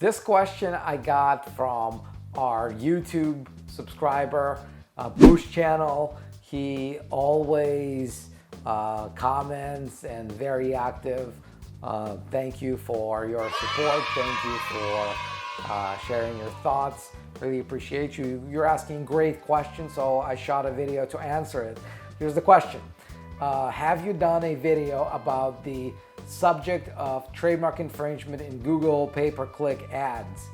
This question I got from our YouTube subscriber, Boost channel. He always comments and very active. Thank you for your support. Thank you for sharing your thoughts. Really appreciate you. You're asking great questions, so I shot a video to answer it. Here's the question. Have you done a video about the subject of trademark infringement in Google pay-per-click ads?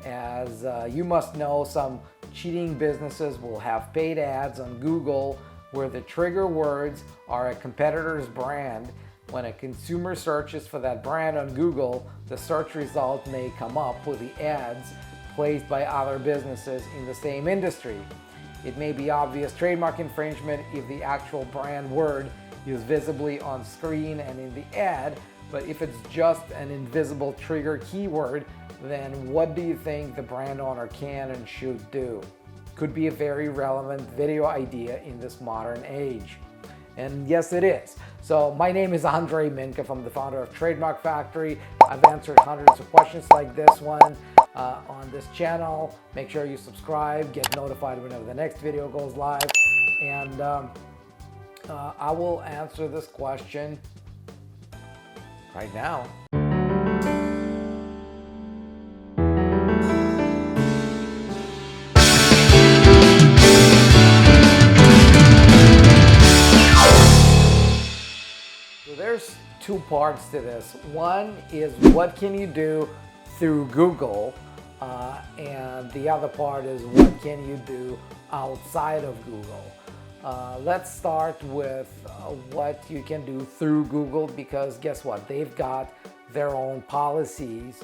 As you must know, some cheating businesses will have paid ads on Google where the trigger words are a competitor's brand. When a consumer searches for that brand on Google, the search result may come up with the ads placed by other businesses in the same industry. It may be obvious trademark infringement if the actual brand word is visibly on screen and in the ad, but if it's just an invisible trigger keyword, then what do you think the brand owner can and should do? Could be a very relevant video idea in this modern age. And yes, it is. So my name is Andrei Answers. I'm the founder of Trademark Factory. I've answered hundreds of questions like this one on this channel. Make sure you subscribe, get notified whenever the next video goes live. And I will answer this question right now. So there's two parts to this. One is what can you do through Google, and the other part is what can you do outside of Google. Let's start with what you can do through Google, because guess what? They've got their own policies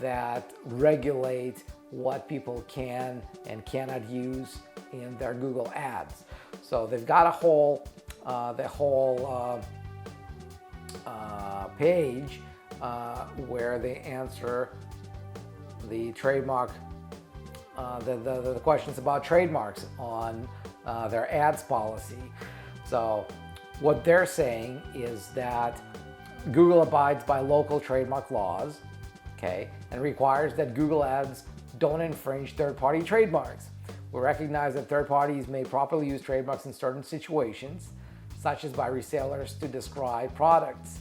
that regulate what people can and cannot use in their Google ads. So they've got a whole page where they answer the trademark, the questions about trademarks on their ads policy. So what they're saying is that Google abides by local trademark laws, okay, and requires that Google ads don't infringe third-party trademarks. We recognize that third parties may properly use trademarks in certain situations, such as by resellers to describe products.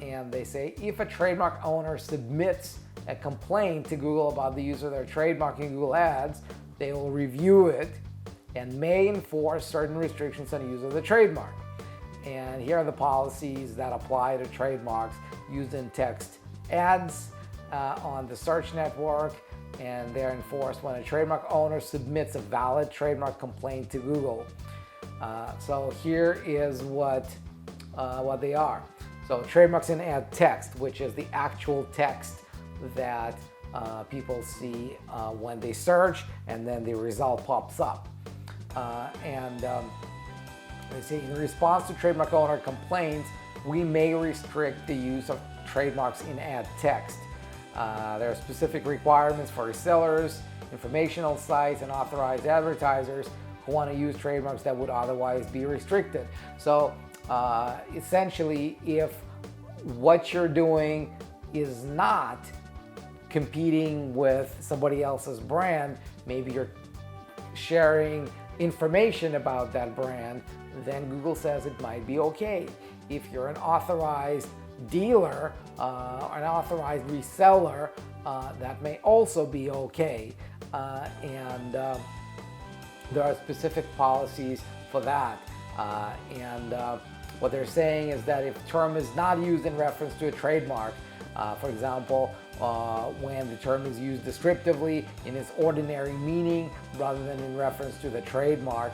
And they say if a trademark owner submits a complaint to Google about the use of their trademark in Google ads, they will review it and may enforce certain restrictions on use of the trademark. And here are the policies that apply to trademarks used in text ads on the search network, and they're enforced when a trademark owner submits a valid trademark complaint to Google. So here is what they are. So trademarks in ad text, which is the actual text that people see when they search, and then the result pops up. They say in response to trademark owner complaints, we may restrict the use of trademarks in ad text. There are specific requirements for resellers, informational sites, and authorized advertisers who want to use trademarks that would otherwise be restricted. So essentially, if what you're doing is not competing with somebody else's brand, maybe you're sharing information about that brand, then Google says it might be okay. If you're an authorized dealer or an authorized reseller, that may also be okay. And there are specific policies for that. What they're saying is that if a term is not used in reference to a trademark, for example, when the term is used descriptively in its ordinary meaning rather than in reference to the trademark,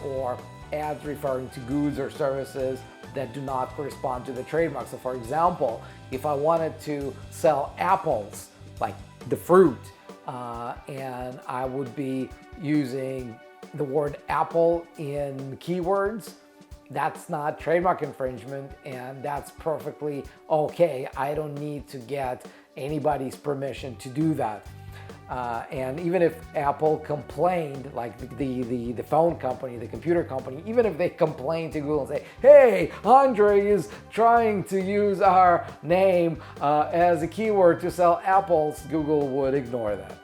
or ads referring to goods or services that do not correspond to the trademark. So for example, if I wanted to sell apples, like the fruit, and I would be using the word apple in keywords, that's not trademark infringement, and that's perfectly okay. I don't need to get anybody's permission to do that. And even if Apple complained, like the phone company, the computer company, even if they complain to Google and say, hey, Andrei is trying to use our name as a keyword to sell apples, Google would ignore that.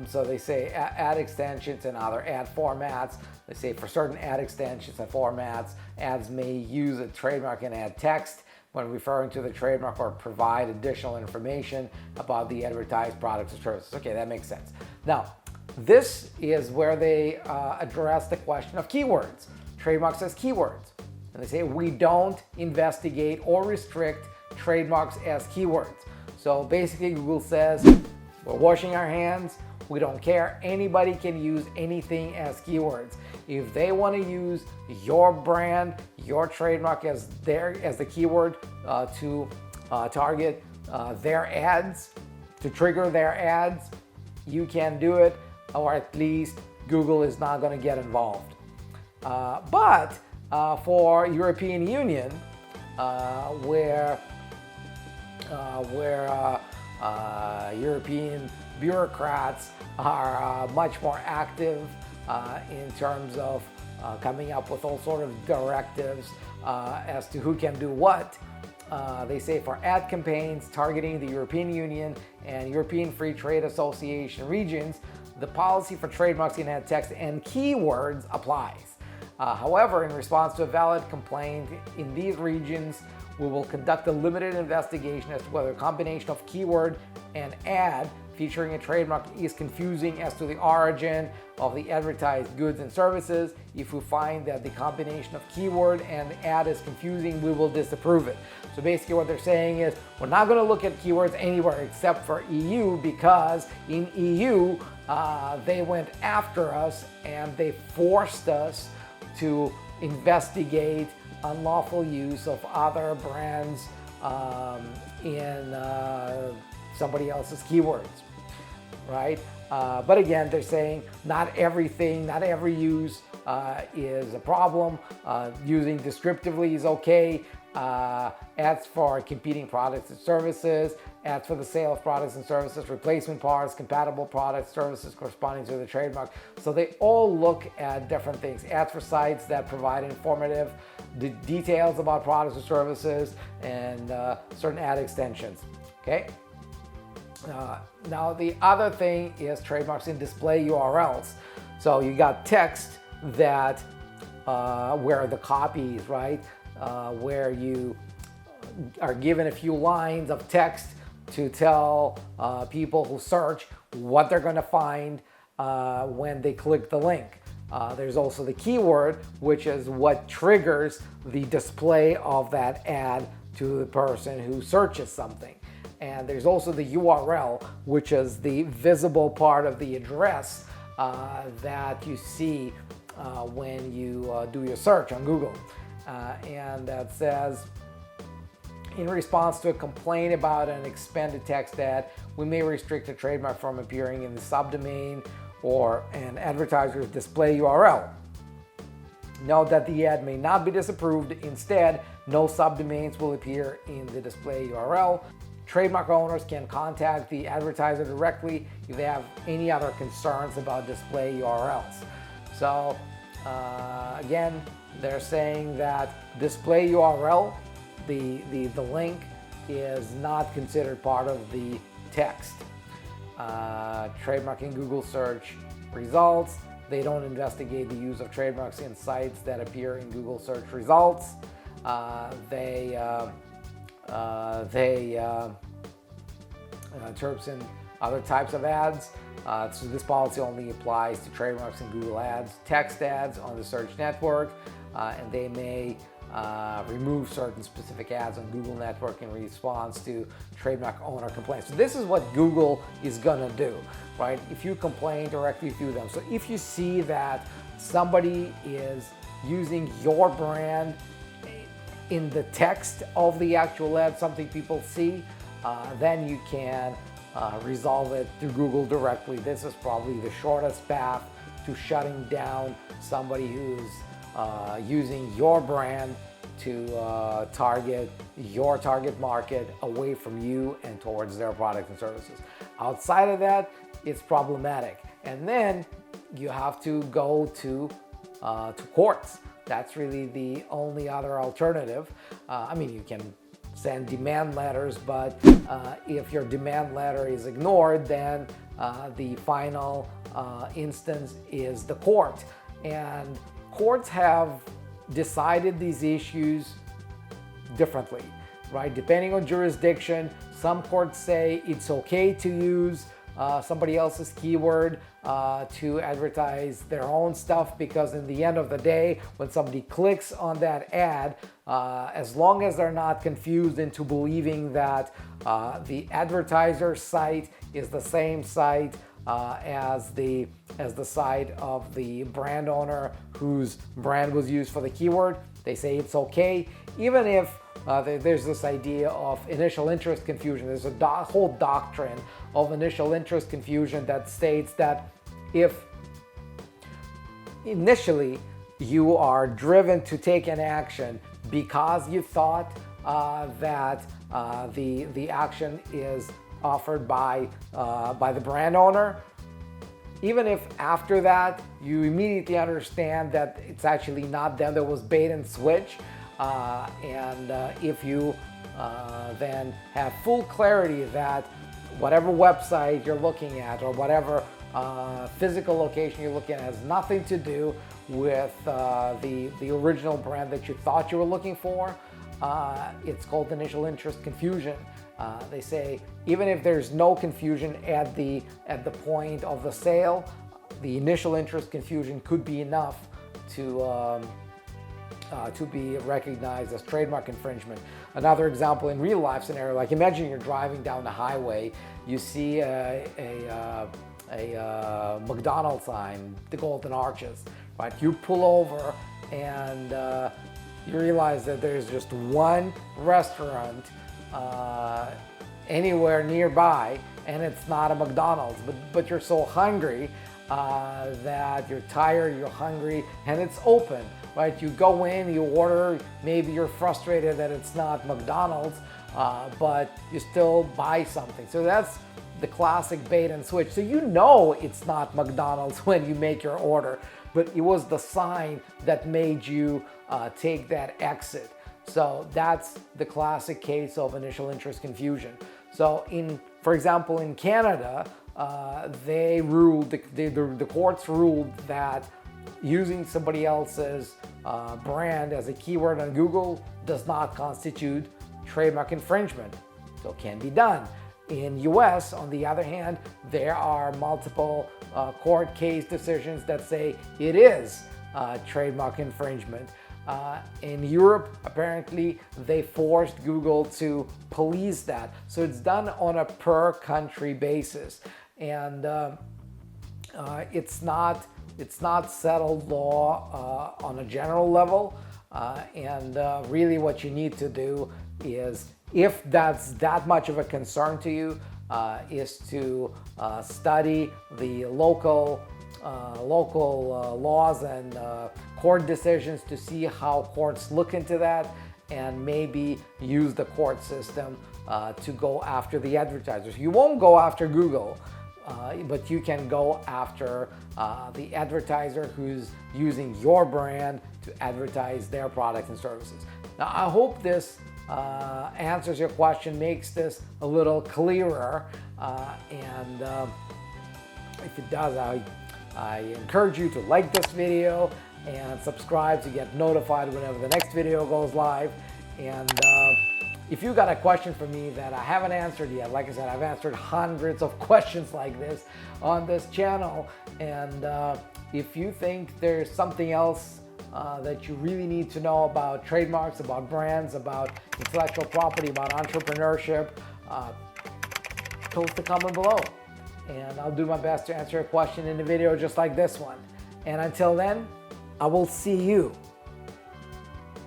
So they say ad extensions and other ad formats. They say for certain ad extensions and formats, ads may use a trademark and ad text when referring to the trademark or provide additional information about the advertised products or services. Okay, that makes sense. Now, this is where they address the question of keywords. Trademarks as keywords. And they say we don't investigate or restrict trademarks as keywords. So basically Google says we're washing our hands. We don't care. Anybody can use anything as keywords. If they want to use your brand, your trademark as the keyword to target their ads, to trigger their ads, you can do it, or at least Google is not going to get involved. But for European Union, where European bureaucrats are much more active in terms of coming up with all sort of directives as to who can do what. They say for ad campaigns targeting the European Union and European Free Trade Association regions, the policy for trademarks in ad text and keywords applies. However, in response to a valid complaint in these regions, we will conduct a limited investigation as to whether a combination of keyword and ad featuring a trademark is confusing as to the origin of the advertised goods and services. If we find that the combination of keyword and ad is confusing, we will disapprove it. So basically what they're saying is we're not going to look at keywords anywhere except for EU, because in EU they went after us and they forced us to investigate unlawful use of other brands in somebody else's keywords, right? But again, they're saying not everything, not every use is a problem. Using descriptively is okay. Ads for competing products and services, ads for the sale of products and services, replacement parts, compatible products, services corresponding to the trademark. So they all look at different things. Ads for sites that provide informative details about products or services, and certain ad extensions. Okay. Now the other thing is trademarks in display URLs. So you got text that where the copies, right? Where you are given a few lines of text to tell people who search what they're going to find when they click the link. There's also the keyword, which is what triggers the display of that ad to the person who searches something. And there's also the URL, which is the visible part of the address that you see when you do your search on Google. And that says, in response to a complaint about an expanded text ad, we may restrict a trademark from appearing in the subdomain or an advertiser's display URL. Note that the ad may not be disapproved. Instead, no subdomains will appear in the display URL. Trademark owners can contact the advertiser directly if they have any other concerns about display URLs. So again, they're saying that display URL, the link, is not considered part of the text. Trademark in Google search results. They don't investigate the use of trademarks in sites that appear in Google search results. Terps in other types of ads. So this policy only applies to trademarks in Google Ads, text ads on the search network, and they may remove certain specific ads on Google network in response to trademark owner complaints. So this is what Google is gonna do, right? If you complain directly through them. So if you see that somebody is using your brand in the text of the actual ad, something people see, then you can resolve it through Google directly. This is probably the shortest path to shutting down somebody who's using your brand to target your target market away from you and towards their products and services. Outside of that, it's problematic. And then you have to go to courts. That's really the only other alternative. I mean, you can send demand letters, but if your demand letter is ignored, then the final instance is the court. And courts have decided these issues differently, right? Depending on jurisdiction, some courts say it's okay to use somebody else's keyword to advertise their own stuff, because in the end of the day, when somebody clicks on that ad, as long as they're not confused into believing that the advertiser's site is the same site as the site of the brand owner whose brand was used for the keyword, they say it's okay. Even if there's this idea of initial interest confusion. There's a whole doctrine of initial interest confusion that states that if initially you are driven to take an action because you thought that the action is offered by the brand owner, even if after that you immediately understand that it's actually not them, that was bait and switch, and if you then have full clarity that whatever website you're looking at or whatever physical location you're looking at has nothing to do with the original brand that you thought you were looking for, it's called initial interest confusion. They say even if there's no confusion at the point of the sale, the initial interest confusion could be enough to be recognized as trademark infringement. Another example in real life scenario, like imagine you're driving down the highway, you see a McDonald's sign, the Golden Arches, right? You pull over and you realize that there's just one restaurant anywhere nearby, and it's not a McDonald's, but you're so hungry that you're tired, you're hungry, and it's open, right? You go in, you order, maybe you're frustrated that it's not McDonald's, but you still buy something. So that's the classic bait and switch. So you know it's not McDonald's when you make your order, but it was the sign that made you take that exit. So that's the classic case of initial interest confusion. So for example, in Canada, they ruled, the courts ruled that using somebody else's brand as a keyword on Google does not constitute trademark infringement. So it can be done. In US, on the other hand, there are multiple court case decisions that say it is trademark infringement. In Europe, apparently, they forced Google to police that. So it's done on a per country basis. And it's not settled law on a general level. And really what you need to do is, if that's that much of a concern to you, is to study the local laws and court decisions to see how courts look into that, and maybe use the court system to go after the advertisers. You won't go after Google, but you can go after the advertiser who's using your brand to advertise their products and services. Now, I hope this answers your question, makes this a little clearer, and if it does, I encourage you to like this video and subscribe to get notified whenever the next video goes live. And if you got a question for me that I haven't answered yet, like I said, I've answered hundreds of questions like this on this channel. And if you think there's something else that you really need to know about trademarks, about brands, about intellectual property, about entrepreneurship, post a comment below. And I'll do my best to answer a question in a video just like this one. And until then, I will see you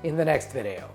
in the next video.